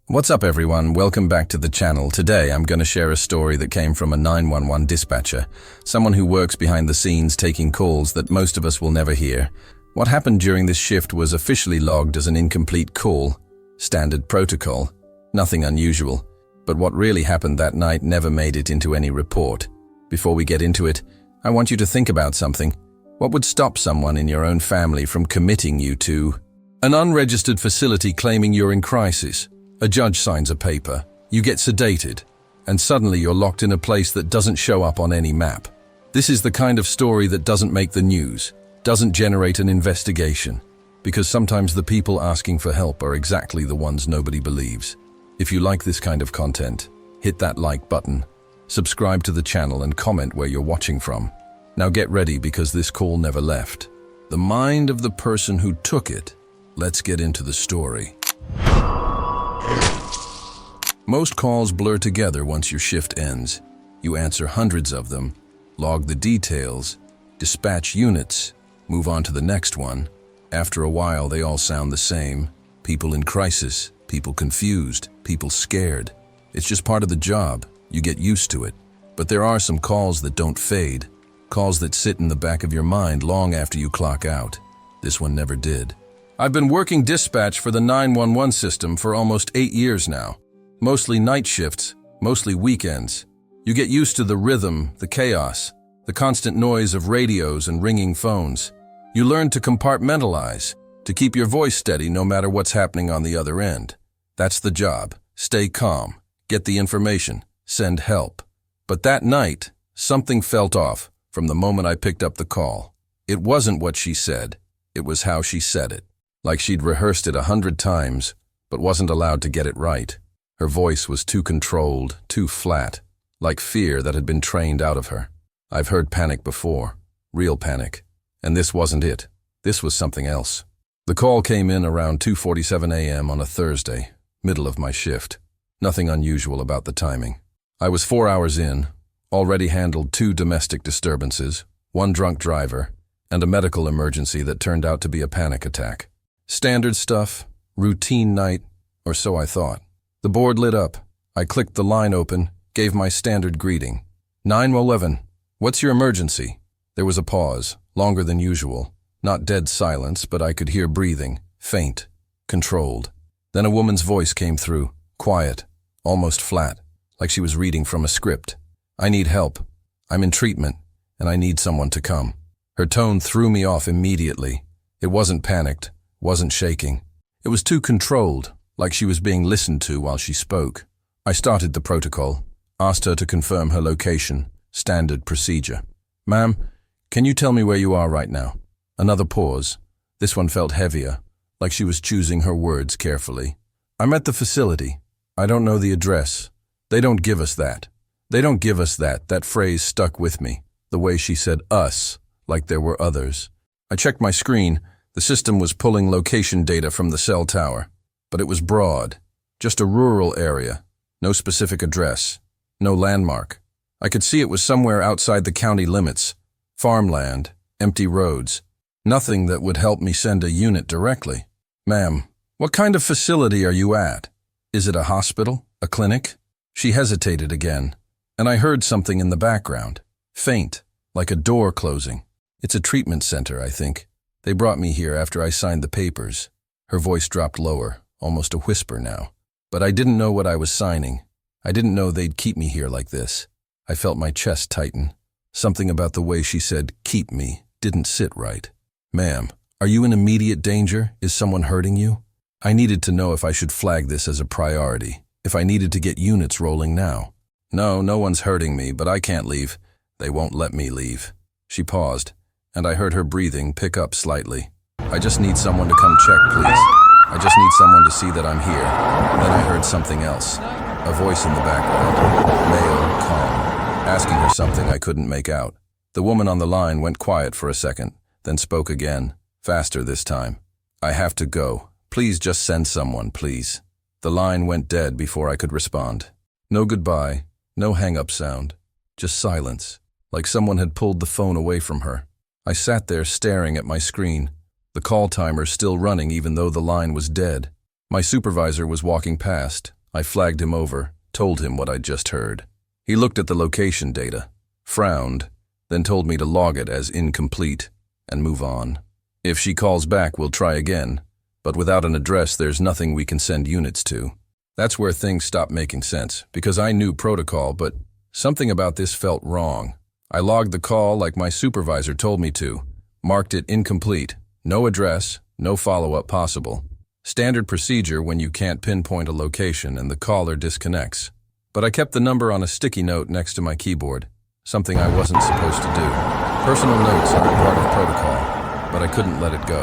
What's up everyone, welcome back to the channel. Today I'm going to share a story that came from a 911 dispatcher, someone who works behind the scenes taking calls that most of us will never hear. What happened during this shift was officially logged as an incomplete call. Standard protocol. Nothing unusual. But what really happened that night never made it into any report. Before we get into it, I want you to think about something. What would stop someone in your own family from committing you to an unregistered facility claiming you're in crisis? A judge signs a paper, you get sedated, and suddenly you're locked in a place that doesn't show up on any map. This is the kind of story that doesn't make the news, doesn't generate an investigation, because sometimes the people asking for help are exactly the ones nobody believes. If you like this kind of content, hit that like button, subscribe to the channel and comment where you're watching from. Now get ready because this call never left. The mind of the person who took it. Let's get into the story. Most calls blur together once your shift ends. You answer hundreds of them, log the details, dispatch units, move on to the next one. After a while, they all sound the same. People in crisis, people confused, people scared. It's just part of the job. You get used to it. But there are some calls that don't fade, calls that sit in the back of your mind long after you clock out. This one never did. I've been working dispatch for the 911 system for almost 8 years now. Mostly night shifts, mostly weekends. You get used to the rhythm, the chaos, the constant noise of radios and ringing phones. You learn to compartmentalize, to keep your voice steady no matter what's happening on the other end. That's the job. Stay calm, get the information, send help. But that night, something felt off from the moment I picked up the call. It wasn't what she said, it was how she said it. Like she'd rehearsed it 100 times, but wasn't allowed to get it right. Her voice was too controlled, too flat, like fear that had been trained out of her. I've heard panic before, real panic, and this wasn't it. This was something else. The call came in around 2:47 a.m. on a Thursday, middle of my shift. Nothing unusual about the timing. I was 4 hours in, already handled 2 domestic disturbances, 1 drunk driver, and a medical emergency that turned out to be a panic attack. Standard stuff, routine night, or so I thought. The board lit up. I clicked the line open, gave my standard greeting. 911, what's your emergency? There was a pause, longer than usual. Not dead silence, but I could hear breathing, faint, controlled. Then a woman's voice came through, quiet, almost flat, like she was reading from a script. I need help. I'm in treatment, and I need someone to come. Her tone threw me off immediately. It wasn't panicked, wasn't shaking. It was too controlled, like she was being listened to while she spoke. I started the protocol, asked her to confirm her location, standard procedure. Ma'am, can you tell me where you are right now? Another pause. This one felt heavier, like she was choosing her words carefully. I'm at the facility. I don't know the address. They don't give us that. They don't give us that. That phrase stuck with me, the way she said us, like there were others. I checked my screen. The system was pulling location data from the cell tower. But it was broad, just a rural area, no specific address, no landmark. I could see it was somewhere outside the county limits, farmland, empty roads, nothing that would help me send a unit directly. Ma'am, what kind of facility are you at? Is it a hospital, a clinic? She hesitated again, and I heard something in the background, faint, like a door closing. It's a treatment center, I think. They brought me here after I signed the papers. Her voice dropped lower. Almost a whisper now. But I didn't know what I was signing. I didn't know they'd keep me here like this. I felt my chest tighten. Something about the way she said, keep me, didn't sit right. Ma'am, are you in immediate danger? Is someone hurting you? I needed to know if I should flag this as a priority, if I needed to get units rolling now. No one's hurting me, but I can't leave. They won't let me leave. She paused, and I heard her breathing pick up slightly. I just need someone to come check, please. I just need someone to see that I'm here. Then I heard something else. A voice in the background, male, calm, asking her something I couldn't make out. The woman on the line went quiet for a second, then spoke again, faster this time. I have to go. Please just send someone, please. The line went dead before I could respond. No goodbye, no hang-up sound, just silence, like someone had pulled the phone away from her. I sat there staring at my screen. The call timer still running even though the line was dead. My supervisor was walking past. I flagged him over, told him what I'd just heard. He looked at the location data, frowned, then told me to log it as incomplete and move on. If she calls back, we'll try again, but without an address, there's nothing we can send units to. That's where things stopped making sense, because I knew protocol, but something about this felt wrong. I logged the call like my supervisor told me to, marked it incomplete, no address, no follow-up possible. Standard procedure when you can't pinpoint a location and the caller disconnects. But I kept the number on a sticky note next to my keyboard, something I wasn't supposed to do. Personal notes aren't part of protocol, but I couldn't let it go.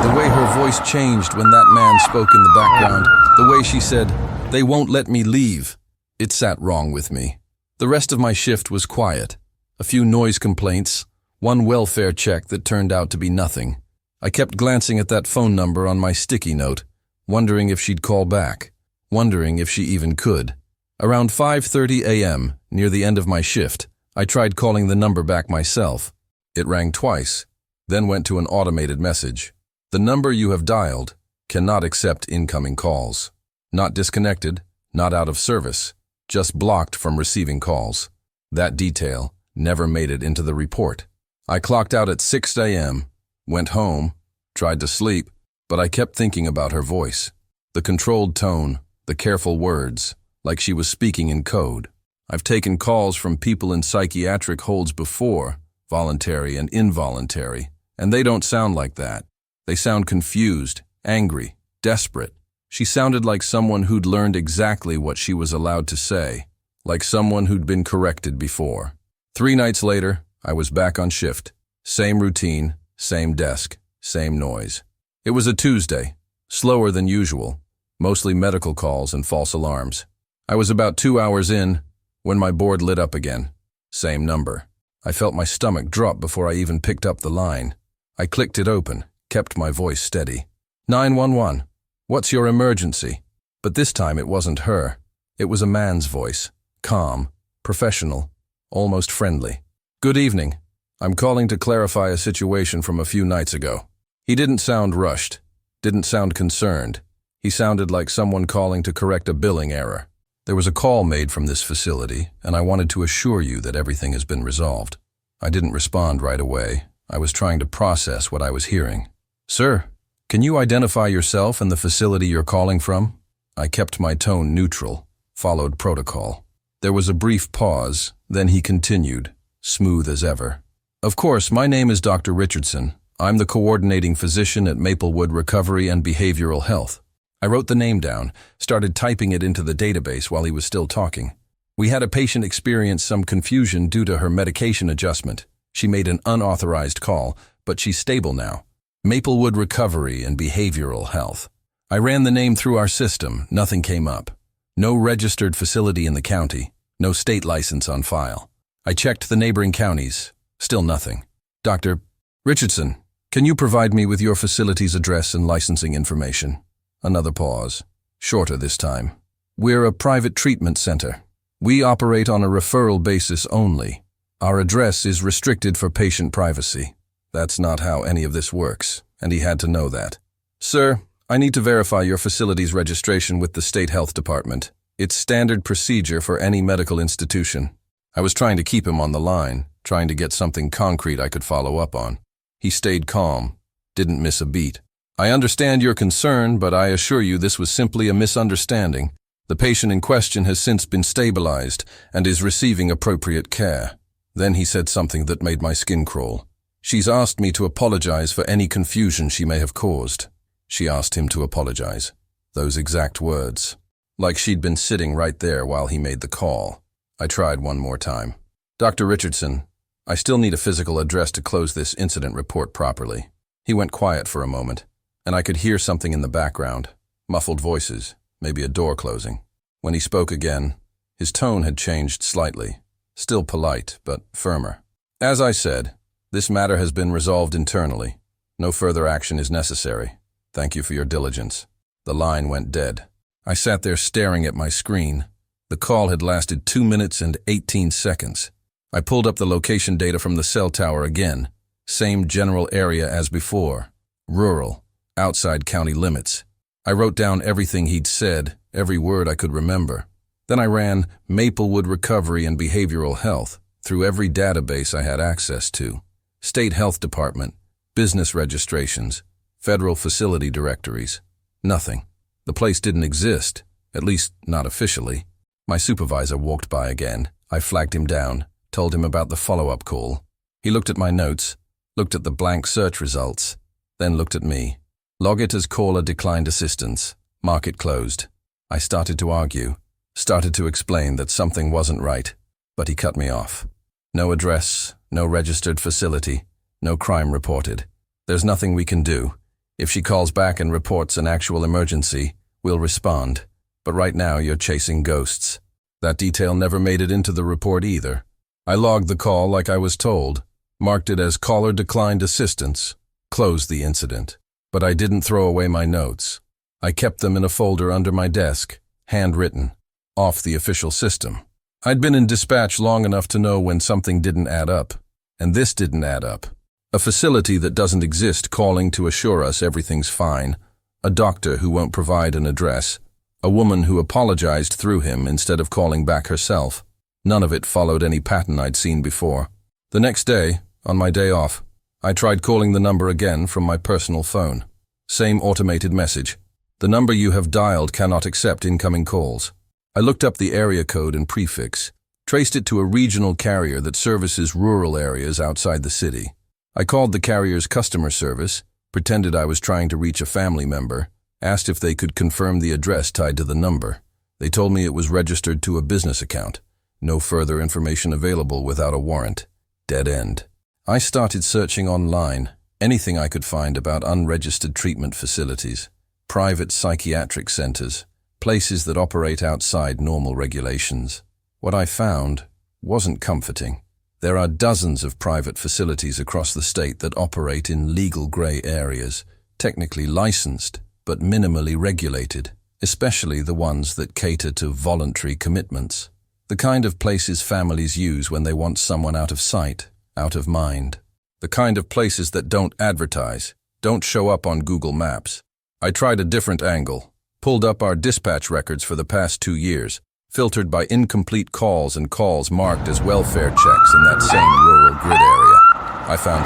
The way her voice changed when that man spoke in the background, the way she said, "They won't let me leave," it sat wrong with me. The rest of my shift was quiet. A few noise complaints, one welfare check that turned out to be nothing. I kept glancing at that phone number on my sticky note, wondering if she'd call back, wondering if she even could. Around 5:30 a.m., near the end of my shift, I tried calling the number back myself. It rang twice, then went to an automated message. "The number you have dialed cannot accept incoming calls." Not disconnected, not out of service, just blocked from receiving calls. That detail never made it into the report. I clocked out at 6 a.m., went home, tried to sleep, but I kept thinking about her voice. The controlled tone, the careful words, like she was speaking in code. I've taken calls from people in psychiatric holds before, voluntary and involuntary, and they don't sound like that. They sound confused, angry, desperate. She sounded like someone who'd learned exactly what she was allowed to say, like someone who'd been corrected before. 3 nights later, I was back on shift. Same routine, same desk, same noise. It was a Tuesday, slower than usual, mostly medical calls and false alarms. I was about 2 hours in when my board lit up again. Same number. I felt my stomach drop before I even picked up the line. I clicked it open, kept my voice steady. 911. What's your emergency? But this time it wasn't her. It was a man's voice, calm, professional, almost friendly. Good evening. I'm calling to clarify a situation from a few nights ago. He didn't sound rushed, didn't sound concerned. He sounded like someone calling to correct a billing error. There was a call made from this facility, and I wanted to assure you that everything has been resolved. I didn't respond right away. I was trying to process what I was hearing. Sir, can you identify yourself and the facility you're calling from? I kept my tone neutral, followed protocol. There was a brief pause, then he continued, smooth as ever. Of course, my name is Dr. Richardson. I'm the coordinating physician at Maplewood Recovery and Behavioral Health. I wrote the name down, started typing it into the database while he was still talking. We had a patient experience some confusion due to her medication adjustment. She made an unauthorized call, but she's stable now. Maplewood Recovery and Behavioral Health. I ran the name through our system, nothing came up. No registered facility in the county, no state license on file. I checked the neighboring counties, still nothing. Dr. Richardson, can you provide me with your facility's address and licensing information? Another pause, shorter this time. We're a private treatment center. We operate on a referral basis only. Our address is restricted for patient privacy. That's not how any of this works, and he had to know that. Sir, I need to verify your facility's registration with the State Health Department. It's standard procedure for any medical institution. I was trying to keep him on the line, trying to get something concrete I could follow up on. He stayed calm, didn't miss a beat. I understand your concern, but I assure you this was simply a misunderstanding. The patient in question has since been stabilized and is receiving appropriate care. Then he said something that made my skin crawl. She's asked me to apologize for any confusion she may have caused. She asked him to apologize. Those exact words. Like she'd been sitting right there while he made the call. I tried one more time. Dr. Richardson, I still need a physical address to close this incident report properly. He went quiet for a moment, and I could hear something in the background. Muffled voices, maybe a door closing. When he spoke again, his tone had changed slightly. Still polite, but firmer. As I said, this matter has been resolved internally. No further action is necessary. Thank you for your diligence. The line went dead. I sat there staring at my screen. The call had lasted 2 minutes and 18 seconds. I pulled up the location data from the cell tower again. Same general area as before. Rural, outside county limits. I wrote down everything he'd said, every word I could remember. Then I ran Maplewood Recovery and Behavioral Health through every database I had access to. State Health Department, business registrations, federal facility directories. Nothing. The place didn't exist, at least not officially. My supervisor walked by again. I flagged him down, told him about the follow-up call. He looked at my notes, looked at the blank search results, then looked at me. Log it as caller declined assistance. Mark it closed. I started to argue, started to explain that something wasn't right, but he cut me off. No address, no registered facility, no crime reported. There's nothing we can do. If she calls back and reports an actual emergency, we'll respond. But right now you're chasing ghosts. That detail never made it into the report either. I logged the call like I was told, marked it as caller declined assistance, closed the incident. But I didn't throw away my notes. I kept them in a folder under my desk, handwritten, off the official system. I'd been in dispatch long enough to know when something didn't add up, and this didn't add up. A facility that doesn't exist calling to assure us everything's fine, a doctor who won't provide an address, a woman who apologized through him instead of calling back herself. None of it followed any pattern I'd seen before. The next day, on my day off, I tried calling the number again from my personal phone. Same automated message. The number you have dialed cannot accept incoming calls. I looked up the area code and prefix, traced it to a regional carrier that services rural areas outside the city. I called the carrier's customer service, pretended I was trying to reach a family member, asked if they could confirm the address tied to the number. They told me it was registered to a business account. No further information available without a warrant. Dead end. I started searching online, anything I could find about unregistered treatment facilities, private psychiatric centers, places that operate outside normal regulations. What I found wasn't comforting. There are dozens of private facilities across the state that operate in legal gray areas, technically licensed, but minimally regulated, especially the ones that cater to voluntary commitments. The kind of places families use when they want someone out of sight, out of mind. The kind of places that don't advertise, don't show up on Google Maps. I tried a different angle, pulled up our dispatch records for the past 2 years, filtered by incomplete calls and calls marked as welfare checks in that same rural grid area. I found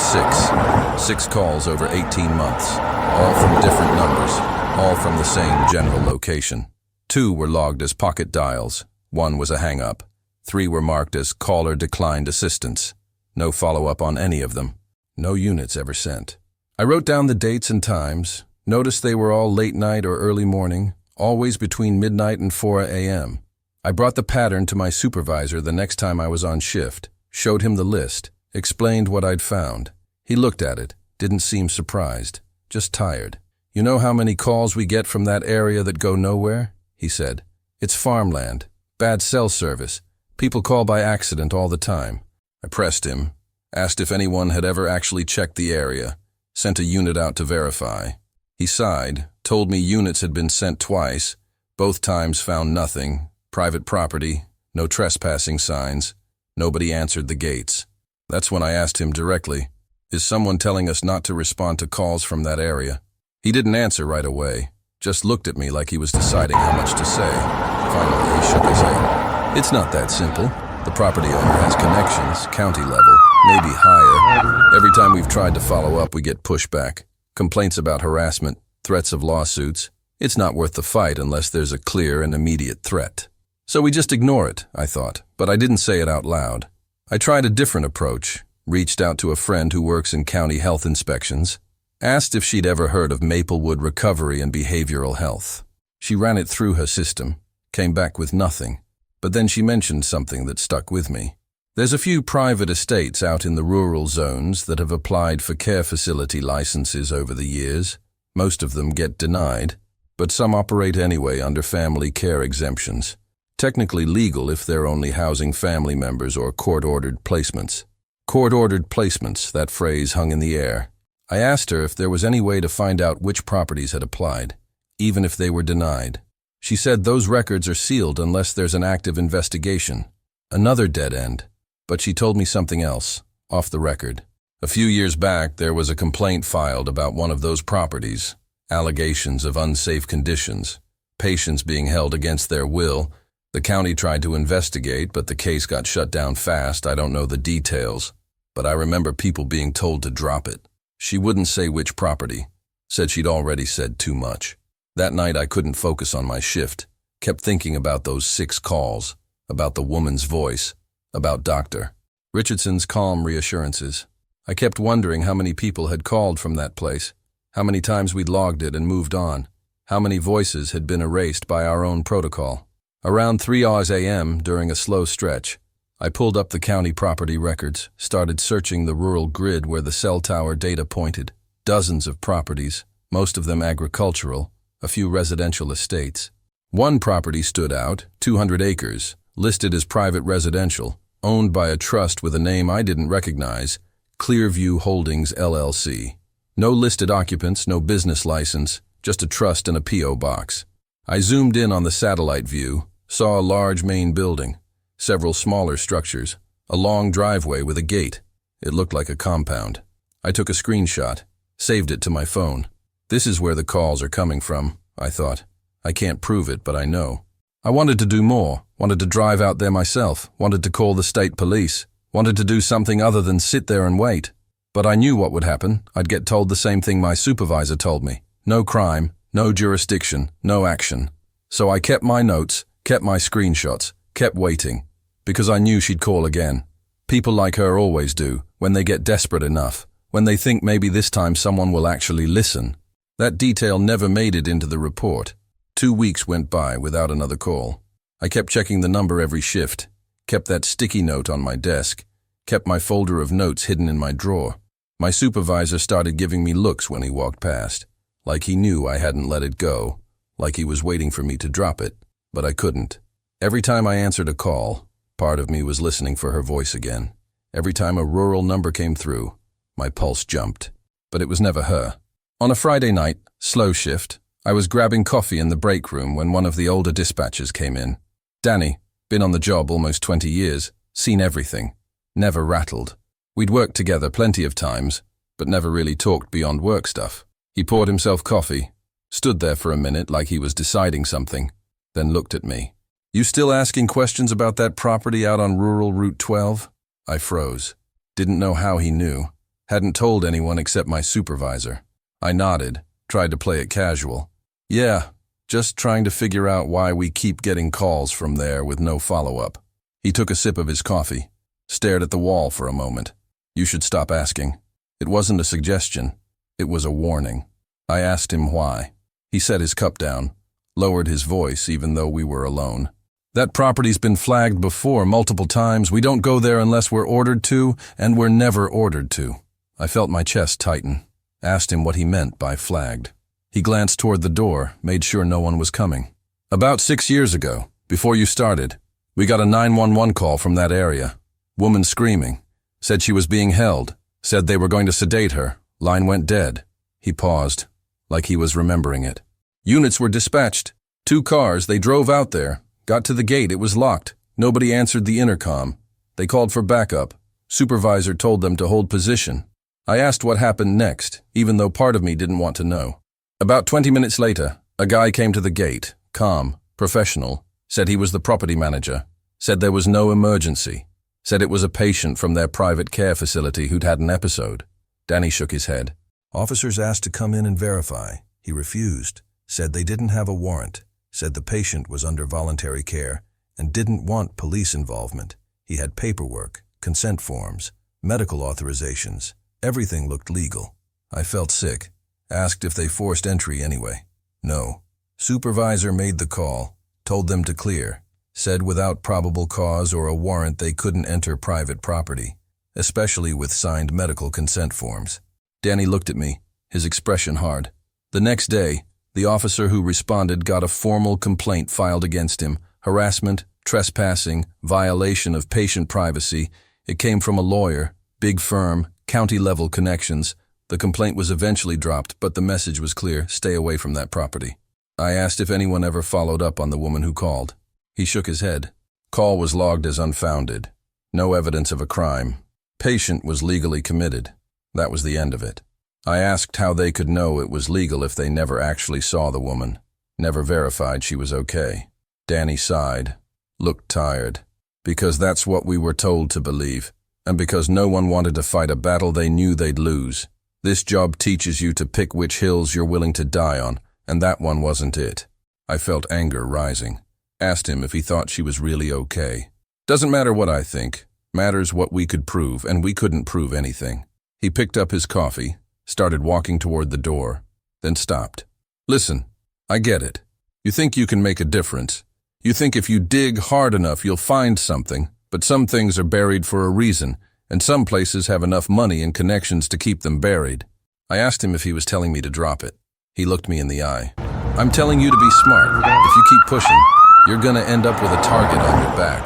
six calls over 18 months, all from different numbers, all from the same general location. 2 were logged as pocket dials, 1 was a hang-up, 3 were marked as caller declined assistance. No follow-up on any of them. No units ever sent. I wrote down the dates and times, noticed they were all late night or early morning, always between midnight and 4 a.m. I brought the pattern to my supervisor the next time I was on shift, showed him the list, explained what I'd found. He looked at it, didn't seem surprised, just tired. "You know how many calls we get from that area that go nowhere?" he said. "It's farmland, bad cell service. People call by accident all the time." I pressed him, asked if anyone had ever actually checked the area, sent a unit out to verify. He sighed, told me units had been sent twice, both times found nothing, private property, no trespassing signs, nobody answered the gates. That's when I asked him directly, "Is someone telling us not to respond to calls from that area?" He didn't answer right away, just looked at me like he was deciding how much to say. Finally, he shook his head. "It's not that simple. The property owner has connections, county level, maybe higher. Every time we've tried to follow up, we get pushback. Complaints about harassment, threats of lawsuits. It's not worth the fight unless there's a clear and immediate threat. So we just ignore it," I thought, but I didn't say it out loud. I tried a different approach, reached out to a friend who works in county health inspections, asked if she'd ever heard of Maplewood Recovery and Behavioral Health. She ran it through her system, came back with nothing. But then she mentioned something that stuck with me. There's a few private estates out in the rural zones that have applied for care facility licenses over the years. Most of them get denied, but some operate anyway under family care exemptions. Technically legal if they're only housing family members or court-ordered placements. Court-ordered placements, that phrase hung in the air. I asked her if there was any way to find out which properties had applied, even if they were denied. She said those records are sealed unless there's an active investigation. Another dead end. But she told me something else, off the record. A few years back, there was a complaint filed about one of those properties. Allegations of unsafe conditions, patients being held against their will. The county tried to investigate, but the case got shut down fast. I don't know the details, but I remember people being told to drop it. She wouldn't say which property, said she'd already said too much. That night I couldn't focus on my shift, kept thinking about those 6 calls, about the woman's voice, about Dr. Richardson's calm reassurances. I kept wondering how many people had called from that place, how many times we'd logged it and moved on, how many voices had been erased by our own protocol. Around 3 a.m., during a slow stretch, I pulled up the county property records, started searching the rural grid where the cell tower data pointed. Dozens of properties, most of them agricultural, a few residential estates. One property stood out, 200 acres, listed as private residential, owned by a trust with a name I didn't recognize, Clearview Holdings LLC. No listed occupants, no business license, just a trust and a P.O. box. I zoomed in on the satellite view, saw a large main building, several smaller structures, a long driveway with a gate. It looked like a compound. I took a screenshot, saved it to my phone. This is where the calls are coming from, I thought. I can't prove it, but I know. I wanted to do more, wanted to drive out there myself, wanted to call the state police, wanted to do something other than sit there and wait. But I knew what would happen. I'd get told the same thing my supervisor told me. No crime, no jurisdiction, no action. So I kept my notes, kept my screenshots, kept waiting, because I knew she'd call again. People like her always do, when they get desperate enough, when they think maybe this time someone will actually listen. That detail never made it into the report. 2 weeks went by without another call. I kept checking the number every shift, kept that sticky note on my desk, kept my folder of notes hidden in my drawer. My supervisor started giving me looks when he walked past, like he knew I hadn't let it go, like he was waiting for me to drop it, but I couldn't. Every time I answered a call, part of me was listening for her voice again. Every time a rural number came through, my pulse jumped. But it was never her. On a Friday night, slow shift, I was grabbing coffee in the break room when one of the older dispatchers came in. Danny, been on the job almost 20 years, seen everything, never rattled. We'd worked together plenty of times, but never really talked beyond work stuff. He poured himself coffee, stood there for a minute like he was deciding something, then looked at me. "You still asking questions about that property out on rural Route 12? I froze. Didn't know how he knew. Hadn't told anyone except my supervisor. I nodded, tried to play it casual. Yeah, just trying to figure out why we keep getting calls from there with no follow-up. He took a sip of his coffee, stared at the wall for a moment. You should stop asking. It wasn't a suggestion. It was a warning. I asked him why. He set his cup down, lowered his voice even though we were alone. That property's been flagged before multiple times. We don't go there unless we're ordered to, and we're never ordered to. I felt my chest tighten. Asked him what he meant by flagged. He glanced toward the door, made sure no one was coming. About 6 years ago, before you started, we got a 911 call from that area. Woman screaming. Said she was being held. Said they were going to sedate her. Line went dead. He paused, like he was remembering it. Units were dispatched. 2 cars, they drove out there. Got to the gate, it was locked. Nobody answered the intercom. They called for backup. Supervisor told them to hold position. I asked what happened next, even though part of me didn't want to know. About 20 minutes later, a guy came to the gate, calm, professional, said he was the property manager, said there was no emergency, said it was a patient from their private care facility who'd had an episode. Danny shook his head. Officers asked to come in and verify. He refused, said they didn't have a warrant, said the patient was under voluntary care, and didn't want police involvement. He had paperwork, consent forms, medical authorizations. Everything looked legal. I felt sick. Asked if they forced entry anyway. No. Supervisor made the call, told them to clear, said without probable cause or a warrant they couldn't enter private property, especially with signed medical consent forms. Danny looked at me, his expression hard. The next day, the officer who responded got a formal complaint filed against him, harassment, trespassing, violation of patient privacy. It came from a lawyer, big firm, county-level connections. The complaint was eventually dropped, but the message was clear: stay away from that property. I asked if anyone ever followed up on the woman who called. He shook his head. Call was logged as unfounded. No evidence of a crime. Patient was legally committed. That was the end of it. I asked how they could know it was legal if they never actually saw the woman, never verified she was okay. Danny sighed, looked tired. Because that's what we were told to believe, and because no one wanted to fight a battle they knew they'd lose. This job teaches you to pick which hills you're willing to die on, and that one wasn't it. I felt anger rising. Asked him if he thought she was really okay. Doesn't matter what I think. Matters what we could prove, and we couldn't prove anything. He picked up his coffee, started walking toward the door, then stopped. Listen, I get it. You think you can make a difference. You think if you dig hard enough you'll find something, but some things are buried for a reason, and some places have enough money and connections to keep them buried. I asked him if he was telling me to drop it. He looked me in the eye. I'm telling you to be smart. If you keep pushing, you're gonna end up with a target on your back,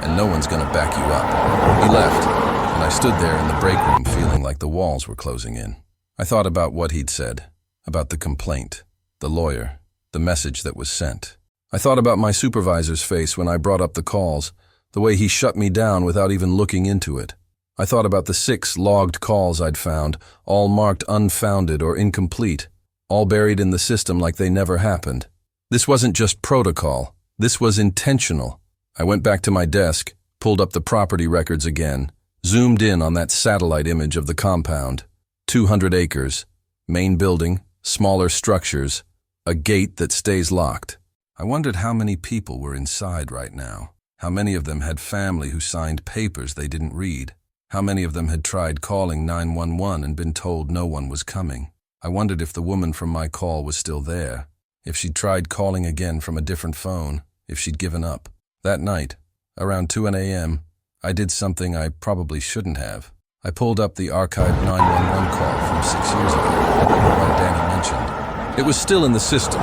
and no one's gonna back you up. He left, and I stood there in the break room feeling like the walls were closing in. I thought about what he'd said, about the complaint, the lawyer, the message that was sent. I thought about my supervisor's face when I brought up the calls, the way he shut me down without even looking into it. I thought about the 6 logged calls I'd found, all marked unfounded or incomplete, all buried in the system like they never happened. This wasn't just protocol. This was intentional. I went back to my desk, pulled up the property records again, zoomed in on that satellite image of the compound. 200 acres, main building, smaller structures, a gate that stays locked. I wondered how many people were inside right now. How many of them had family who signed papers they didn't read. How many of them had tried calling 911 and been told no one was coming. I wondered if the woman from my call was still there, if she'd tried calling again from a different phone, if she'd given up. That night, around 2 a.m., I did something I probably shouldn't have. I pulled up the archived 911 call from 6 years ago, the one Danny mentioned. It was still in the system,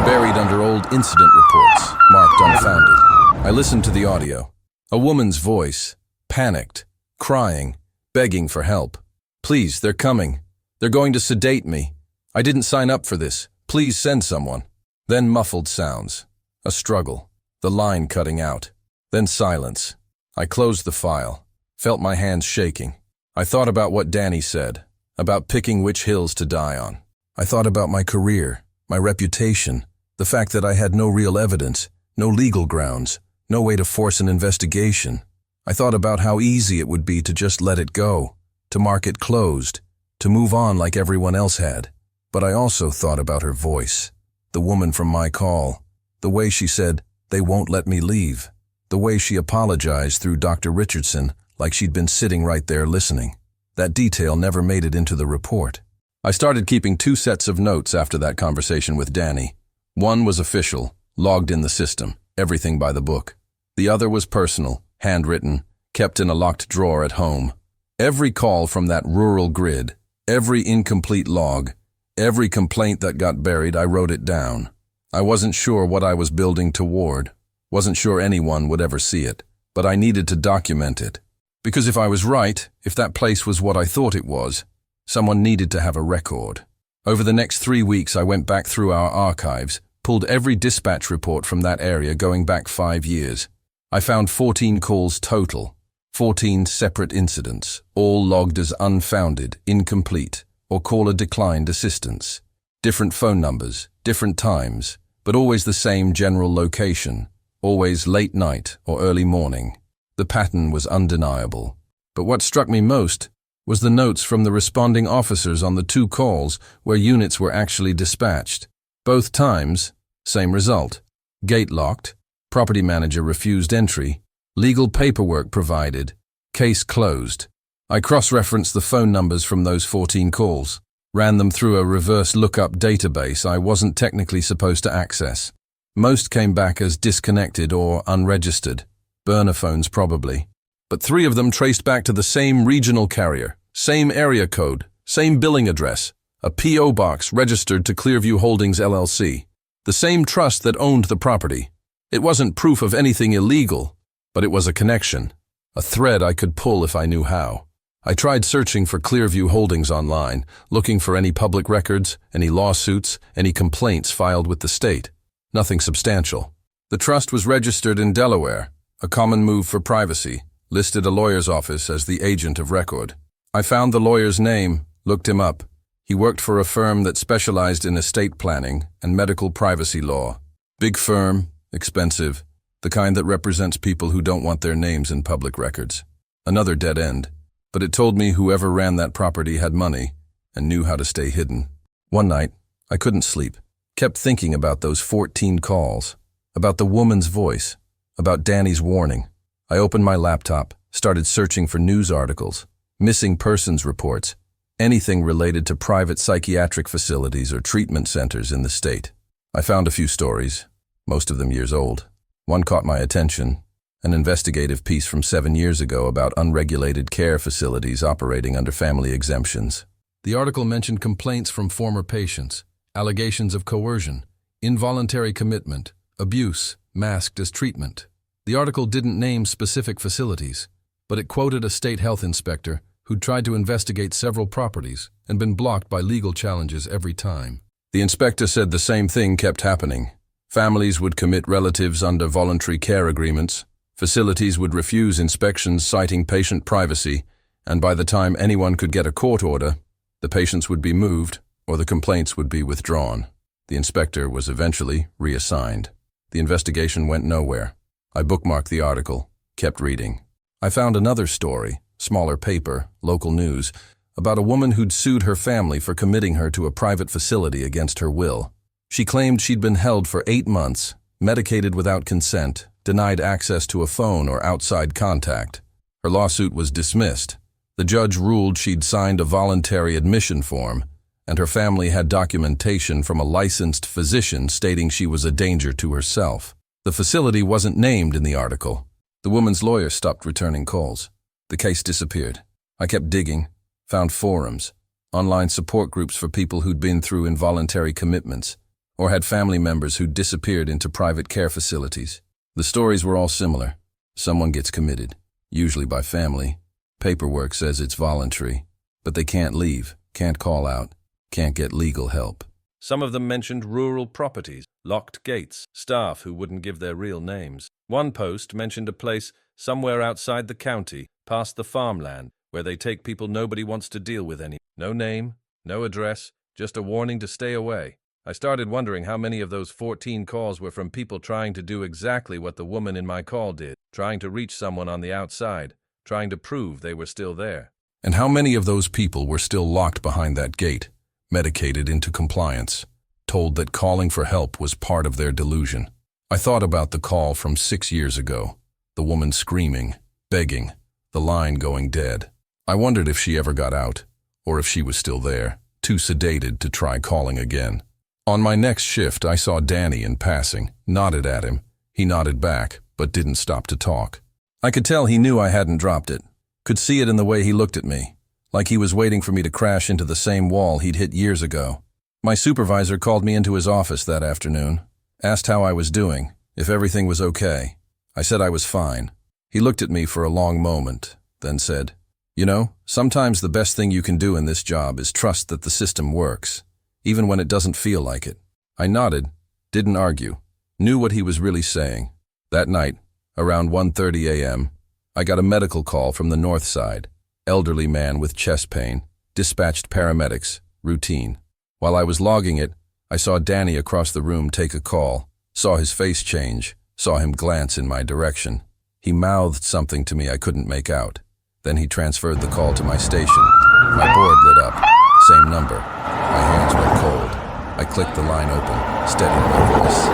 buried under old incident reports, marked unfounded. I listened to the audio. A woman's voice, panicked, crying, begging for help. Please, they're coming. They're going to sedate me. I didn't sign up for this. Please send someone. Then muffled sounds. A struggle. The line cutting out. Then silence. I closed the file. Felt my hands shaking. I thought about what Danny said, about picking which hills to die on. I thought about my career, my reputation, the fact that I had no real evidence, no legal grounds, no way to force an investigation. I thought about how easy it would be to just let it go, to mark it closed, to move on like everyone else had. But I also thought about her voice, the woman from my call, the way she said, "They won't let me leave," the way she apologized through Dr. Richardson like she'd been sitting right there listening. That detail never made it into the report. I started keeping 2 sets of notes after that conversation with Danny. One was official, logged in the system, everything by the book. The other was personal, handwritten, kept in a locked drawer at home. Every call from that rural grid, every incomplete log, every complaint that got buried, I wrote it down. I wasn't sure what I was building toward, wasn't sure anyone would ever see it, but I needed to document it. Because if I was right, if that place was what I thought it was, someone needed to have a record. Over the next 3 weeks, I went back through our archives, pulled every dispatch report from that area going back 5 years. I found 14 calls total, 14 separate incidents, all logged as unfounded, incomplete, or caller declined assistance. Different phone numbers, different times, but always the same general location, always late night or early morning. The pattern was undeniable. But what struck me most was the notes from the responding officers on the 2 calls where units were actually dispatched. Both times, same result. Gate locked, property manager refused entry, legal paperwork provided, case closed. I cross-referenced the phone numbers from those 14 calls, ran them through a reverse lookup database I wasn't technically supposed to access. Most came back as disconnected or unregistered, burner phones probably. But 3 of them traced back to the same regional carrier, same area code, same billing address, a P.O. box registered to Clearview Holdings LLC, the same trust that owned the property. It wasn't proof of anything illegal, but it was a connection, a thread I could pull if I knew how. I tried searching for Clearview Holdings online, looking for any public records, any lawsuits, any complaints filed with the state. Nothing substantial. The trust was registered in Delaware, a common move for privacy, listed a lawyer's office as the agent of record. I found the lawyer's name, looked him up. He worked for a firm that specialized in estate planning and medical privacy law. Big firm, expensive, the kind that represents people who don't want their names in public records. Another dead end, but it told me whoever ran that property had money and knew how to stay hidden. One night, I couldn't sleep, kept thinking about those 14 calls, about the woman's voice, about Danny's warning. I opened my laptop, started searching for news articles, missing persons reports, anything related to private psychiatric facilities or treatment centers in the state. I found a few stories, most of them years old. One caught my attention, an investigative piece from 7 years ago about unregulated care facilities operating under family exemptions. The article mentioned complaints from former patients, allegations of coercion, involuntary commitment, abuse, masked as treatment. The article didn't name specific facilities, but it quoted a state health inspector who'd tried to investigate several properties and been blocked by legal challenges every time. The inspector said the same thing kept happening. Families would commit relatives under voluntary care agreements, facilities would refuse inspections citing patient privacy, and by the time anyone could get a court order, the patients would be moved or the complaints would be withdrawn. The inspector was eventually reassigned. The investigation went nowhere. I bookmarked the article, kept reading. I found another story, smaller paper, local news, about a woman who'd sued her family for committing her to a private facility against her will. She claimed she'd been held for 8 months, medicated without consent, denied access to a phone or outside contact. Her lawsuit was dismissed. The judge ruled she'd signed a voluntary admission form, and her family had documentation from a licensed physician stating she was a danger to herself. The facility wasn't named in the article. The woman's lawyer stopped returning calls. The case disappeared. I kept digging, found forums, online support groups for people who'd been through involuntary commitments, or had family members who'd disappeared into private care facilities. The stories were all similar. Someone gets committed, usually by family. Paperwork says it's voluntary, but they can't leave, can't call out, can't get legal help. Some of them mentioned rural properties, locked gates, staff who wouldn't give their real names. One post mentioned a place somewhere outside the county, past the farmland, where they take people nobody wants to deal with any. No name, no address, just a warning to stay away. I started wondering how many of those 14 calls were from people trying to do exactly what the woman in my call did, trying to reach someone on the outside, trying to prove they were still there. And how many of those people were still locked behind that gate, medicated into compliance, told that calling for help was part of their delusion? I thought about the call from 6 years ago, the woman screaming, begging, the line going dead. I wondered if she ever got out, or if she was still there, too sedated to try calling again. On my next shift, I saw Danny in passing, nodded at him. He nodded back, but didn't stop to talk. I could tell he knew I hadn't dropped it, could see it in the way he looked at me, like he was waiting for me to crash into the same wall he'd hit years ago. My supervisor called me into his office that afternoon, asked how I was doing, if everything was okay. I said I was fine. He looked at me for a long moment, then said, "You know, sometimes the best thing you can do in this job is trust that the system works, even when it doesn't feel like it." I nodded, didn't argue, knew what he was really saying. That night, around 1:30 a.m., I got a medical call from the north side. Elderly man with chest pain, dispatched paramedics, routine. While I was logging it, I saw Danny across the room take a call, saw his face change, saw him glance in my direction. He mouthed something to me I couldn't make out. Then he transferred the call to my station. My board lit up. Same number. My hands went cold. I clicked the line open, steadied my voice.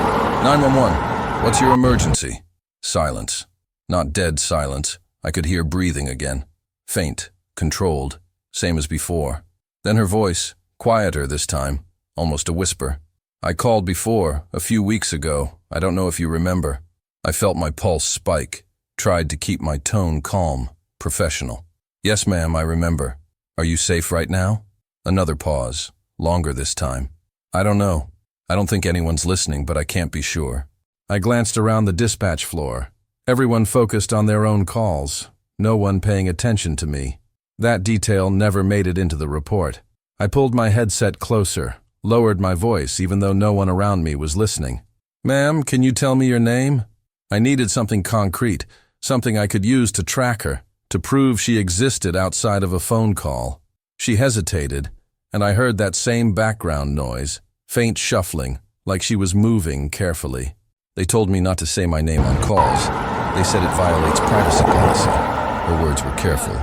911, what's your emergency? Silence. Not dead silence. I could hear breathing again. Faint, controlled, same as before. Then her voice, quieter this time, almost a whisper. I called before, a few weeks ago. I don't know if you remember. I felt my pulse spike, tried to keep my tone calm, professional. Yes, ma'am, I remember. Are you safe right now? Another pause, longer this time. I don't know. I don't think anyone's listening, but I can't be sure. I glanced around the dispatch floor. Everyone focused on their own calls, no one paying attention to me. That detail never made it into the report. I pulled my headset closer, lowered my voice even though no one around me was listening. Ma'am, can you tell me your name? I needed something concrete, something I could use to track her, to prove she existed outside of a phone call. She hesitated, And I heard that same background noise, faint shuffling, like she was moving carefully. They told me not to say my name on calls. They said it violates privacy policy. Her words were careful,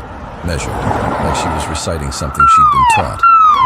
measured, like she was reciting something she'd been taught.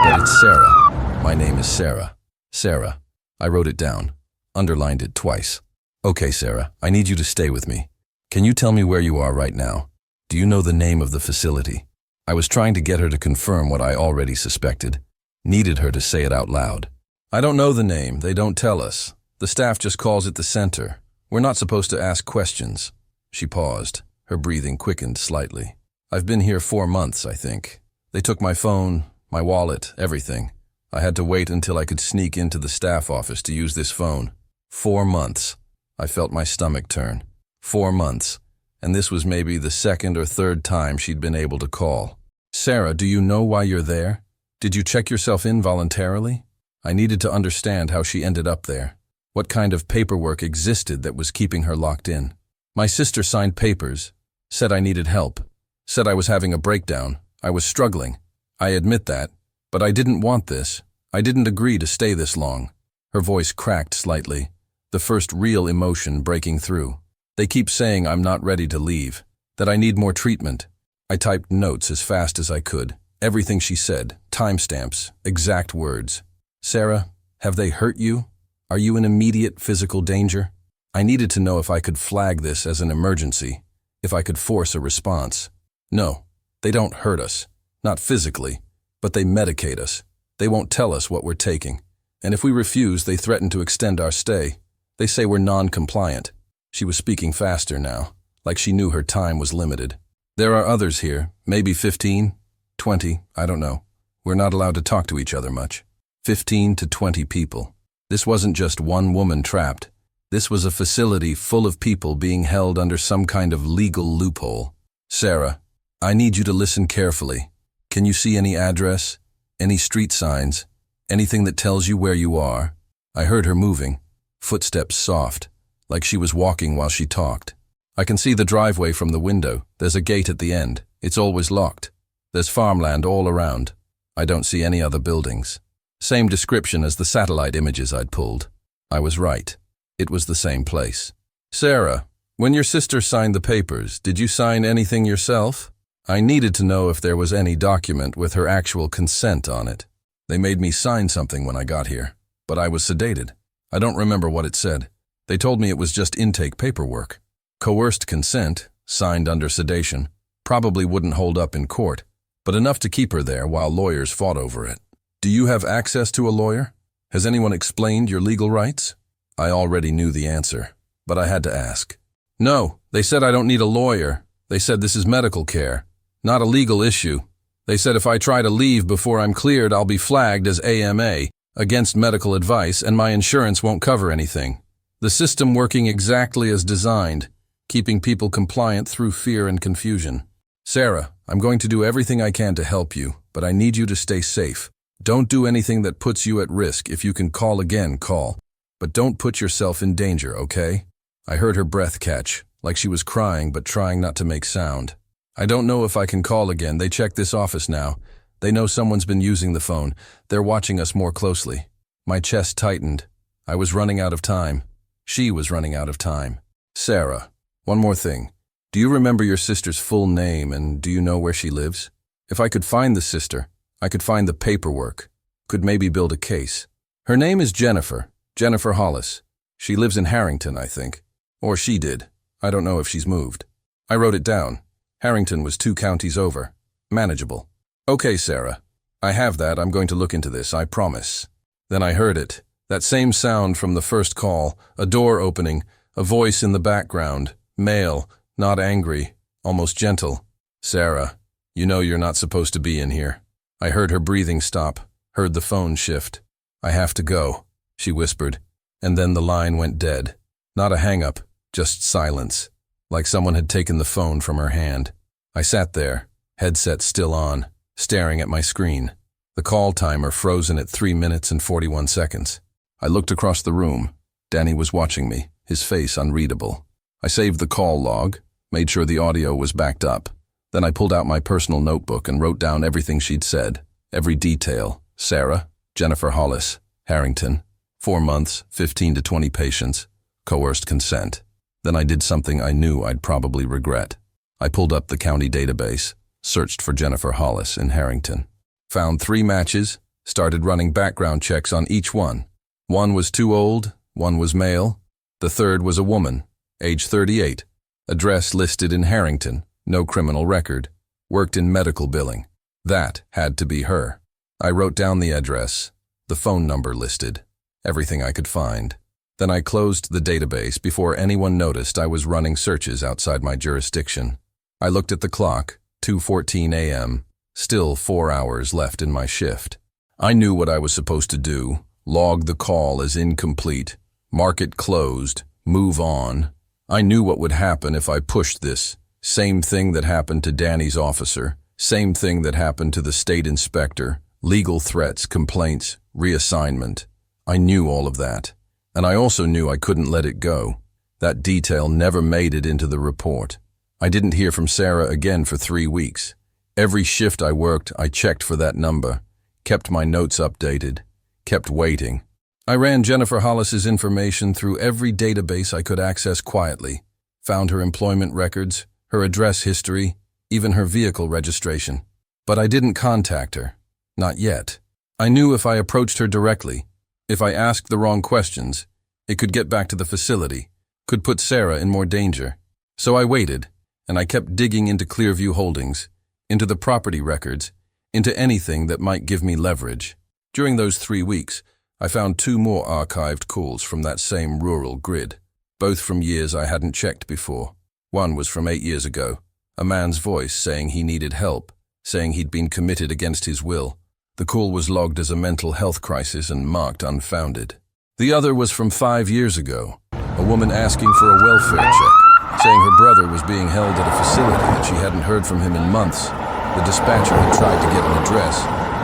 But it's Sarah. My name is Sarah. Sarah. I wrote it down, underlined it twice. Okay, Sarah, I need you to stay with me. Can you tell me where you are right now? Do you know the name of the facility? I was trying to get her to confirm what I already suspected. Needed her to say it out loud. I don't know the name. They don't tell us. The staff just calls it the center. We're not supposed to ask questions. She paused. Her breathing quickened slightly. I've been here 4 months, I think. They took my phone, my wallet, everything. I had to wait until I could sneak into the staff office to use this phone. 4 months. I felt my stomach turn. 4 months. And this was maybe the second or third time she'd been able to call. Sarah, do you know why you're there? Did you check yourself in voluntarily? I needed to understand how she ended up there. What kind of paperwork existed that was keeping her locked in? My sister signed papers, said I needed help, said I was having a breakdown. I was struggling. I admit that, but I didn't want this. I didn't agree to stay this long. Her voice cracked slightly, the first real emotion breaking through. They keep saying I'm not ready to leave, that I need more treatment. I typed notes as fast as I could. Everything she said, timestamps, exact words. Sarah, have they hurt you? Are you in immediate physical danger? I needed to know if I could flag this as an emergency, if I could force a response. No, they don't hurt us, not physically, but they medicate us. They won't tell us what we're taking. And if we refuse, they threaten to extend our stay. They say we're non-compliant. She was speaking faster now, like she knew her time was limited. There are others here, maybe 15, 20, I don't know. We're not allowed to talk to each other much. 15 to 20 people. This wasn't just one woman trapped. This was a facility full of people being held under some kind of legal loophole. Sarah, I need you to listen carefully. Can you see any address? Any street signs? Anything that tells you where you are? I heard her moving, footsteps soft, like she was walking while she talked. I can see the driveway from the window. There's a gate at the end. It's always locked. There's farmland all around. I don't see any other buildings. Same description as the satellite images I'd pulled. I was right. It was the same place. Sarah, when your sister signed the papers, did you sign anything yourself? I needed to know if there was any document with her actual consent on it. They made me sign something when I got here, but I was sedated. I don't remember what it said. They told me it was just intake paperwork. Coerced consent, signed under sedation, probably wouldn't hold up in court, but enough to keep her there while lawyers fought over it. Do you have access to a lawyer? Has anyone explained your legal rights? I already knew the answer, but I had to ask. No, they said I don't need a lawyer. They said this is medical care, not a legal issue. They said if I try to leave before I'm cleared, I'll be flagged as AMA, against medical advice, and my insurance won't cover anything. The system working exactly as designed, keeping people compliant through fear and confusion. Sarah, I'm going to do everything I can to help you, but I need you to stay safe. Don't do anything that puts you at risk. If you can call again, call. But don't put yourself in danger, okay? I heard her breath catch, like she was crying but trying not to make sound. I don't know if I can call again. They checked this office now. They know someone's been using the phone. They're watching us more closely. My chest tightened. I was running out of time. She was running out of time. Sarah, one more thing. Do you remember your sister's full name, and do you know where she lives? If I could find the sister, I could find the paperwork, could maybe build a case. Her name is Jennifer Hollis. She lives in Harrington, I think. Or she did. I don't know if she's moved. I wrote it down. Harrington was 2 counties over. Manageable. Okay, Sarah. I have that. I'm going to look into this, I promise. Then I heard it. That same sound from the first call, a door opening, a voice in the background, male, not angry, almost gentle. Sarah, you know you're not supposed to be in here. I heard her breathing stop, heard the phone shift. I have to go, she whispered, and then the line went dead. Not a hang-up, just silence, like someone had taken the phone from her hand. I sat there, headset still on, staring at my screen, the call timer frozen at 3 minutes and 41 seconds. I looked across the room. Danny was watching me, his face unreadable. I saved the call log, made sure the audio was backed up. Then I pulled out my personal notebook and wrote down everything she'd said, every detail, Sarah, Jennifer Hollis, Harrington. 4 months, 15 to 20 patients, coerced consent. Then I did something I knew I'd probably regret. I pulled up the county database, searched for Jennifer Hollis in Harrington. Found 3 matches, started running background checks on each one. One was too old, one was male. The third was a woman, age 38. Address listed in Harrington, no criminal record. Worked in medical billing. That had to be her. I wrote down the address, the phone number listed, everything I could find. Then I closed the database before anyone noticed I was running searches outside my jurisdiction. I looked at the clock, 2:14 a.m., still 4 hours left in my shift. I knew what I was supposed to do, log the call as incomplete, mark it closed, move on. I knew what would happen if I pushed this. Same thing that happened to Danny's officer, same thing that happened to the state inspector, legal threats, complaints, reassignment. I knew all of that. And I also knew I couldn't let it go. That detail never made it into the report. I didn't hear from Sarah again for 3 weeks. Every shift I worked, I checked for that number, kept my notes updated, kept waiting. I ran Jennifer Hollis's information through every database I could access quietly, found her employment records, her address history, even her vehicle registration. But I didn't contact her. Not yet. I knew if I approached her directly, if I asked the wrong questions, it could get back to the facility, could put Sarah in more danger. So I waited, and I kept digging into Clearview Holdings, into the property records, into anything that might give me leverage. During those 3 weeks, I found 2 more archived calls from that same rural grid, both from years I hadn't checked before. One was from 8 years ago, a man's voice saying he needed help, saying he'd been committed against his will. The call was logged as a mental health crisis and marked unfounded. The other was from 5 years ago, a woman asking for a welfare check, saying her brother was being held at a facility that she hadn't heard from him in months. The dispatcher had tried to get an address.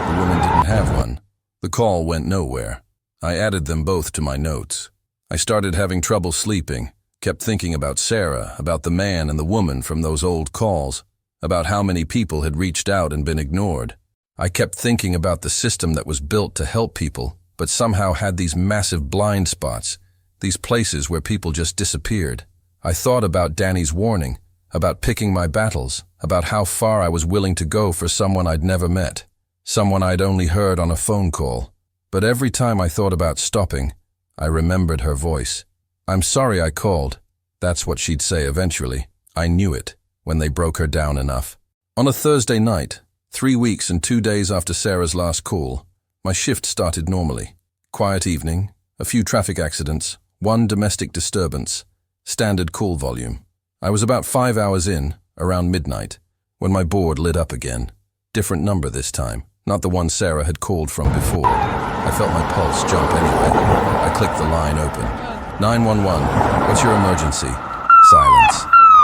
The woman didn't have one. The call went nowhere. I added them both to my notes. I started having trouble sleeping, kept thinking about Sarah, about the man and the woman from those old calls, about how many people had reached out and been ignored. I kept thinking about the system that was built to help people, but somehow had these massive blind spots, these places where people just disappeared. I thought about Danny's warning, about picking my battles, about how far I was willing to go for someone I'd never met, someone I'd only heard on a phone call. But every time I thought about stopping, I remembered her voice. "I'm sorry I called." That's what she'd say eventually. I knew it, when they broke her down enough. On a Thursday night, 3 weeks and 2 days after Sarah's last call, my shift started normally. Quiet evening, a few traffic accidents, 1 domestic disturbance, standard call volume. I was about 5 hours in, around midnight, when my board lit up again. Different number this time, not the one Sarah had called from before. I felt my pulse jump anyway. I clicked the line open. 911, what's your emergency? Silence.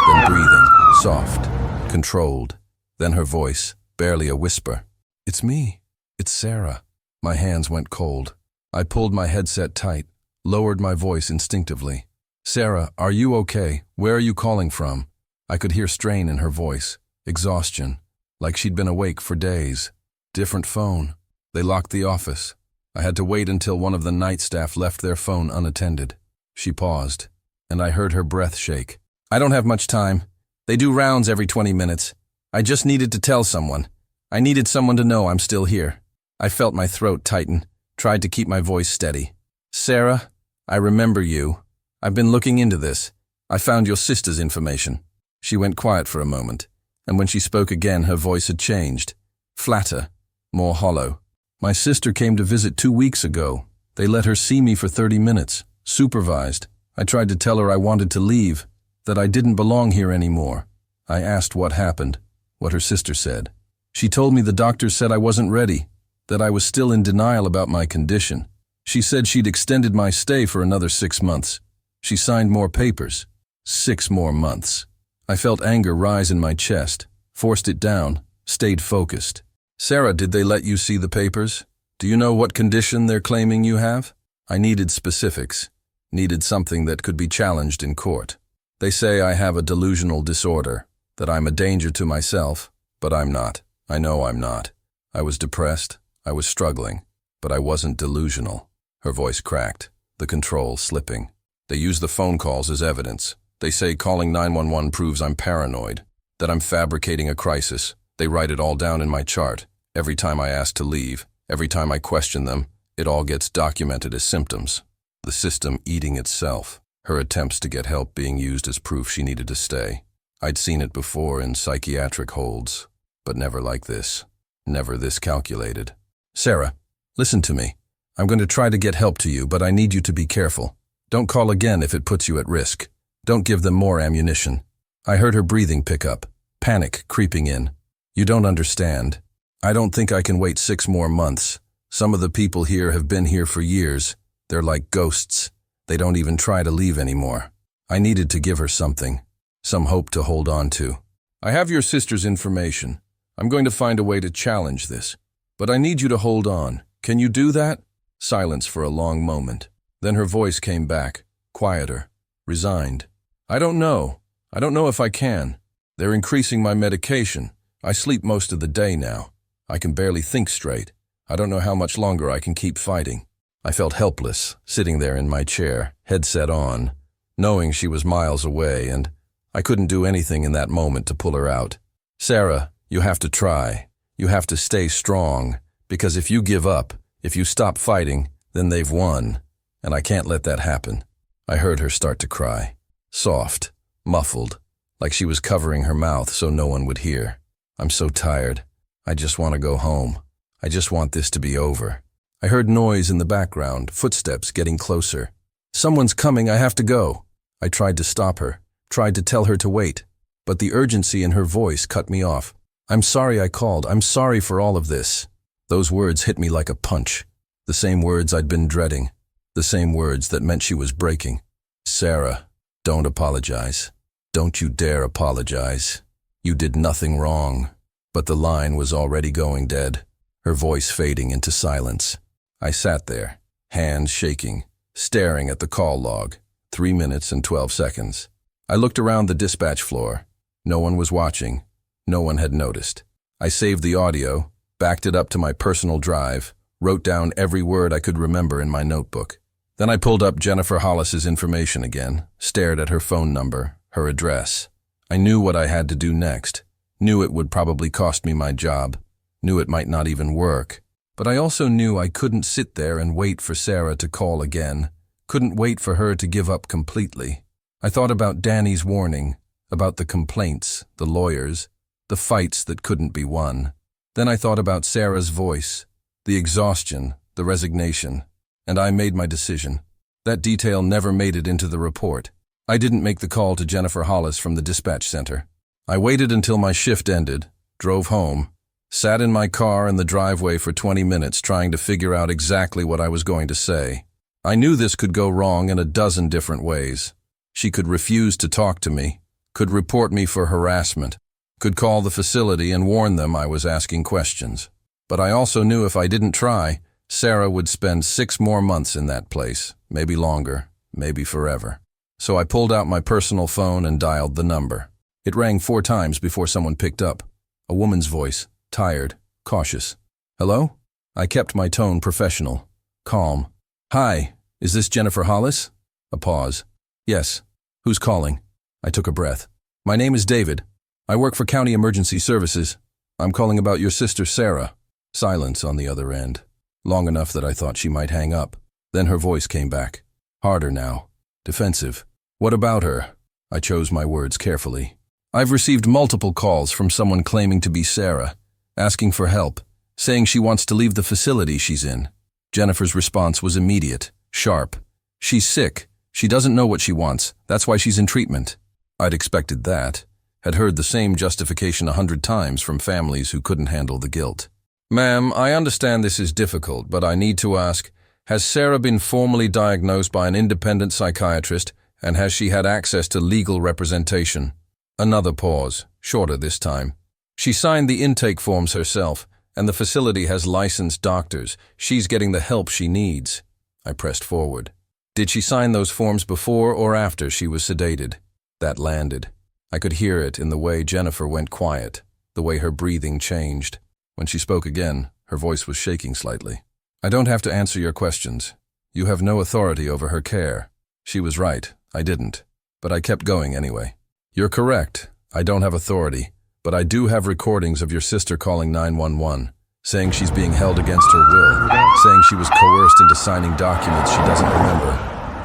Then breathing, soft, controlled. Then her voice, barely a whisper. "It's me. It's Sarah." My hands went cold. I pulled my headset tight, lowered my voice instinctively. "Sarah, are you okay? Where are you calling from?" I could hear strain in her voice, exhaustion, like she'd been awake for days. Different phone. They locked the office. I had to wait until one of the night staff left their phone unattended. She paused, and I heard her breath shake. "I don't have much time. They do rounds every 20 minutes. I just needed to tell someone. I needed someone to know I'm still here." I felt my throat tighten, tried to keep my voice steady. "Sarah, I remember you. I've been looking into this. I found your sister's information." She went quiet for a moment, and when she spoke again, her voice had changed. Flatter, more hollow. "My sister came to visit 2 weeks ago. They let her see me for 30 minutes, supervised. I tried to tell her I wanted to leave, that I didn't belong here anymore. I asked what happened, what her sister said. She told me the doctors said I wasn't ready, that I was still in denial about my condition. She said she'd extended my stay for another 6 months. She signed more papers. 6 more months. I felt anger rise in my chest, forced it down, stayed focused. "Sarah, did they let you see the papers? Do you know what condition they're claiming you have?" I needed specifics, needed something that could be challenged in court. "They say I have a delusional disorder, that I'm a danger to myself, but I'm not. I know I'm not. I was depressed, I was struggling, but I wasn't delusional. Her voice cracked, the controls slipping. They use the phone calls as evidence. They say calling 911 proves I'm paranoid, that I'm fabricating a crisis. They write it all down in my chart. Every time I ask to leave, every time I question them, it all gets documented as symptoms. The system eating itself. Her attempts to get help being used as proof she needed to stay. I'd seen it before in psychiatric holds, but never like this. Never this calculated. Sarah, listen to me. I'm going to try to get help to you, but I need you to be careful. Don't call again if it puts you at risk. Don't give them more ammunition. I heard her breathing pick up, panic creeping in. You don't understand. I don't think I can wait 6 more months. Some of the people here have been here for years. They're like ghosts. They don't even try to leave anymore. I needed to give her something, some hope to hold on to. I have your sister's information. I'm going to find a way to challenge this. But I need you to hold on. Can you do that? Silence for a long moment. Then her voice came back, quieter, resigned. I don't know. I don't know if I can. They're increasing my medication. I sleep most of the day now. I can barely think straight. I don't know how much longer I can keep fighting. I felt helpless, sitting there in my chair, headset on, knowing she was miles away, and I couldn't do anything in that moment to pull her out. Sarah, you have to try. You have to stay strong, because if you give up, if you stop fighting, then they've won, and I can't let that happen. I heard her start to cry, soft, muffled, like she was covering her mouth so no one would hear. I'm so tired. I just want to go home. I just want this to be over. I heard noise in the background, footsteps getting closer. Someone's coming, I have to go. I tried to stop her, tried to tell her to wait, but the urgency in her voice cut me off. I'm sorry I called. I'm sorry for all of this. Those words hit me like a punch. The same words I'd been dreading. The same words that meant she was breaking. Sarah, don't apologize. Don't you dare apologize. You did nothing wrong. But the line was already going dead, her voice fading into silence. I sat there, hands shaking, staring at the call log, 3 minutes and 12 seconds. I looked around the dispatch floor. No one was watching. No one had noticed. I saved the audio, backed it up to my personal drive, wrote down every word I could remember in my notebook. Then I pulled up Jennifer Hollis's information again, stared at her phone number, her address. I knew what I had to do next. Knew it would probably cost me my job, knew it might not even work, but I also knew I couldn't sit there and wait for Sarah to call again, couldn't wait for her to give up completely. I thought about Danny's warning, about the complaints, the lawyers, the fights that couldn't be won. Then I thought about Sarah's voice, the exhaustion, the resignation, and I made my decision. That detail never made it into the report. I didn't make the call to Jennifer Hollis from the dispatch center. I waited until my shift ended, drove home, sat in my car in the driveway for 20 minutes trying to figure out exactly what I was going to say. I knew this could go wrong in a dozen different ways. She could refuse to talk to me, could report me for harassment, could call the facility and warn them I was asking questions. But I also knew if I didn't try, Sarah would spend 6 more months in that place, maybe longer, maybe forever. So I pulled out my personal phone and dialed the number. It rang 4 times before someone picked up. A woman's voice, tired, cautious. Hello? I kept my tone professional, calm. Hi, is this Jennifer Hollis? A pause. Yes. Who's calling? I took a breath. My name is David. I work for County Emergency Services. I'm calling about your sister Sarah. Silence on the other end. Long enough that I thought she might hang up. Then her voice came back. Harder now. Defensive. What about her? I chose my words carefully. I've received multiple calls from someone claiming to be Sarah, asking for help, saying she wants to leave the facility she's in. Jennifer's response was immediate, sharp. She's sick. She doesn't know what she wants. That's why she's in treatment. I'd expected that. Had heard the same justification 100 times from families who couldn't handle the guilt. Ma'am, I understand this is difficult, but I need to ask, has Sarah been formally diagnosed by an independent psychiatrist, and has she had access to legal representation? Another pause, shorter this time. She signed the intake forms herself, and the facility has licensed doctors. She's getting the help she needs. I pressed forward. Did she sign those forms before or after she was sedated? That landed. I could hear it in the way Jennifer went quiet, the way her breathing changed. When she spoke again, Her voice was shaking slightly. I don't have to answer your questions. You have no authority over her care. She was right, I didn't. But I kept going anyway. You're correct, I don't have authority, but I do have recordings of your sister calling 911, saying she's being held against her will, saying she was coerced into signing documents she doesn't remember,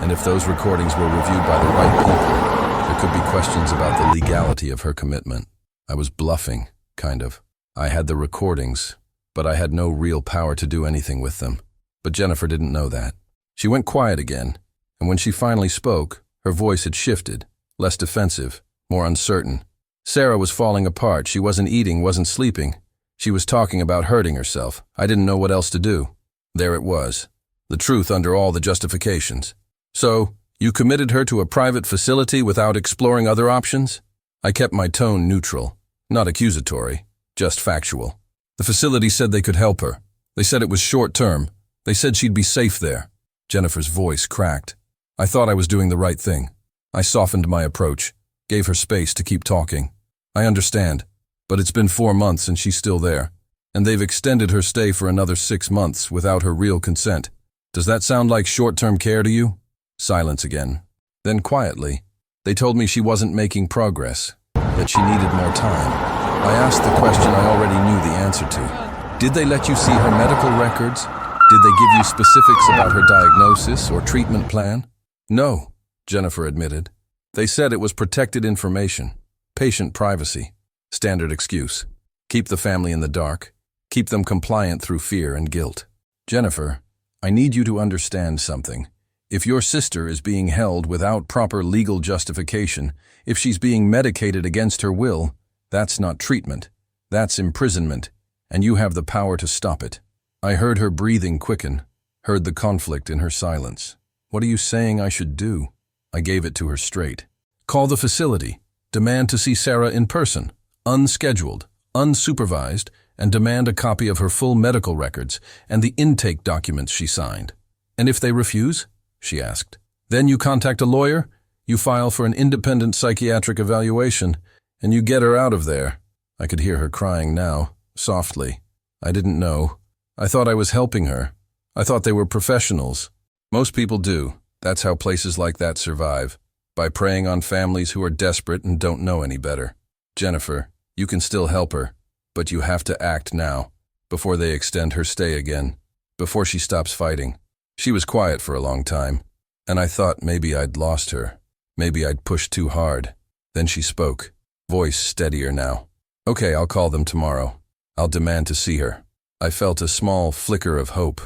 and if those recordings were reviewed by the right people, there could be questions about the legality of her commitment. I was bluffing, kind of. I had the recordings, but I had no real power to do anything with them. But Jennifer didn't know that. She went quiet again, and when she finally spoke, her voice had shifted, less defensive, more uncertain. Sarah was falling apart. She wasn't eating, wasn't sleeping. She was talking about hurting herself. I didn't know what else to do. There it was, the truth under all the justifications. So, you committed her to a private facility without exploring other options? I kept my tone neutral, not accusatory, just factual. The facility said they could help her. They said it was short-term. They said she'd be safe there. Jennifer's voice cracked. I thought I was doing the right thing. I softened my approach, gave her space to keep talking. I understand, but it's been 4 months and she's still there, and they've extended her stay for another 6 months without her real consent. Does that sound like short-term care to you? Silence again. Then quietly, they told me she wasn't making progress, that she needed more time. I asked the question I already knew the answer to. Did they let you see her medical records? Did they give you specifics about her diagnosis or treatment plan? No, Jennifer admitted. They said it was protected information, patient privacy. Standard excuse. Keep the family in the dark. Keep them compliant through fear and guilt. Jennifer, I need you to understand something. If your sister is being held without proper legal justification, if she's being medicated against her will, that's not treatment. That's imprisonment, and you have the power to stop it. I heard her breathing quicken, heard the conflict in her silence. What are you saying I should do? I gave it to her straight. Call the facility. Demand to see Sarah in person, unscheduled, unsupervised, and demand a copy of her full medical records and the intake documents she signed. And if they refuse? She asked. Then you contact a lawyer, you file for an independent psychiatric evaluation, and you get her out of there. I could hear her crying now, softly. I didn't know. I thought I was helping her. I thought they were professionals. Most people do. That's how places like that survive, by preying on families who are desperate and don't know any better. Jennifer, you can still help her, but you have to act now, before they extend her stay again, before she stops fighting. She was quiet for a long time, and I thought maybe I'd lost her. Maybe I'd pushed too hard. Then she spoke, voice steadier now. Okay, I'll call them tomorrow. I'll demand to see her. I felt a small flicker of hope.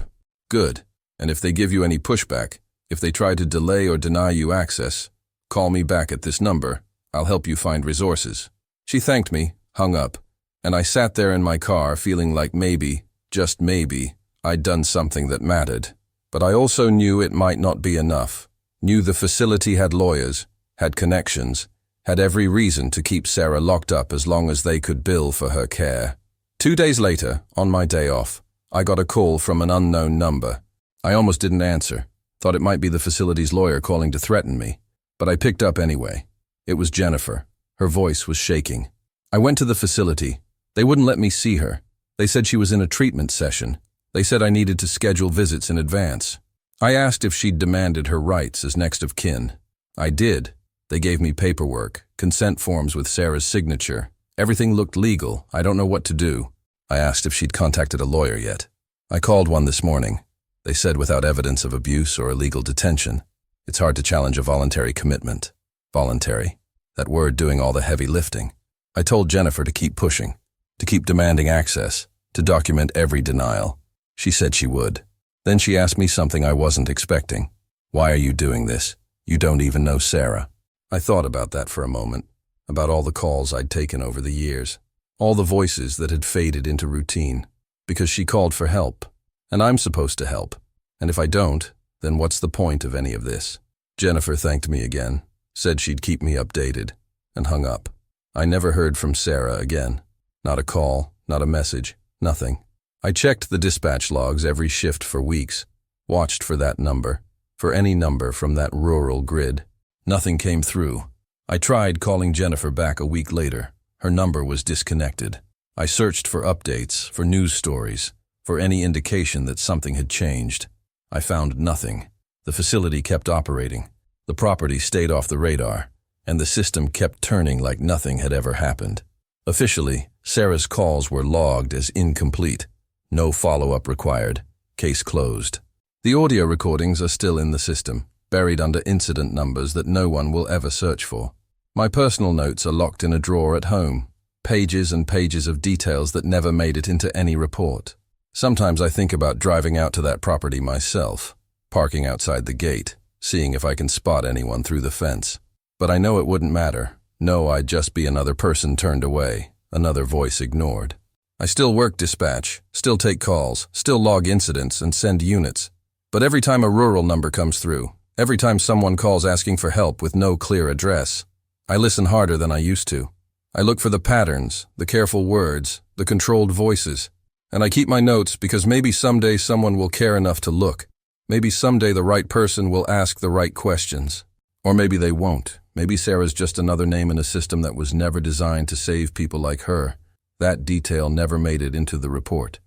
Good. And if they give you any pushback, if they try to delay or deny you access, call me back at this number. I'll help you find resources. She thanked me, hung up, and I sat there in my car feeling like maybe, just maybe, I'd done something that mattered. But I also knew it might not be enough. Knew the facility had lawyers, had connections, had every reason to keep Sarah locked up as long as they could bill for her care. 2 days later, on my day off, I got a call from an unknown number. I almost didn't answer, thought it might be the facility's lawyer calling to threaten me, but I picked up anyway. It was Jennifer. Her voice was shaking. I went to the facility. They wouldn't let me see her. They said she was in a treatment session. They said I needed to schedule visits in advance. I asked if she'd demanded her rights as next of kin. I did. They gave me paperwork, consent forms with Sarah's signature. Everything looked legal. I don't know what to do. I asked if she'd contacted a lawyer yet. I called one this morning. They said without evidence of abuse or illegal detention. It's hard to challenge a voluntary commitment. Voluntary. That word doing all the heavy lifting. I told Jennifer to keep pushing, to keep demanding access, to document every denial. She said she would. Then she asked me something I wasn't expecting. Why are you doing this? You don't even know Sarah. I thought about that for a moment, about all the calls I'd taken over the years, all the voices that had faded into routine, because she called for help, and I'm supposed to help. And if I don't, then what's the point of any of this? Jennifer thanked me again, said she'd keep me updated, and hung up. I never heard from Sarah again. Not a call, not a message, nothing. I checked the dispatch logs every shift for weeks, watched for that number, for any number from that rural grid. Nothing came through. I tried calling Jennifer back a week later. Her number was disconnected. I searched for updates, for news stories, for any indication that something had changed. I found nothing. The facility kept operating. The property stayed off the radar, and the system kept turning like nothing had ever happened. Officially, Sarah's calls were logged as incomplete. No follow-up required. Case closed. The audio recordings are still in the system, buried under incident numbers that no one will ever search for. My personal notes are locked in a drawer at home, pages and pages of details that never made it into any report. Sometimes I think about driving out to that property myself, parking outside the gate, seeing if I can spot anyone through the fence. But I know it wouldn't matter. No, I'd just be another person turned away, another voice ignored. I still work dispatch, still take calls, still log incidents and send units. But every time a rural number comes through, every time someone calls asking for help with no clear address, I listen harder than I used to. I look for the patterns, the careful words, the controlled voices. And I keep my notes because maybe someday someone will care enough to look. Maybe someday the right person will ask the right questions. Or maybe they won't. Maybe Sarah's just another name in a system that was never designed to save people like her. That detail never made it into the report.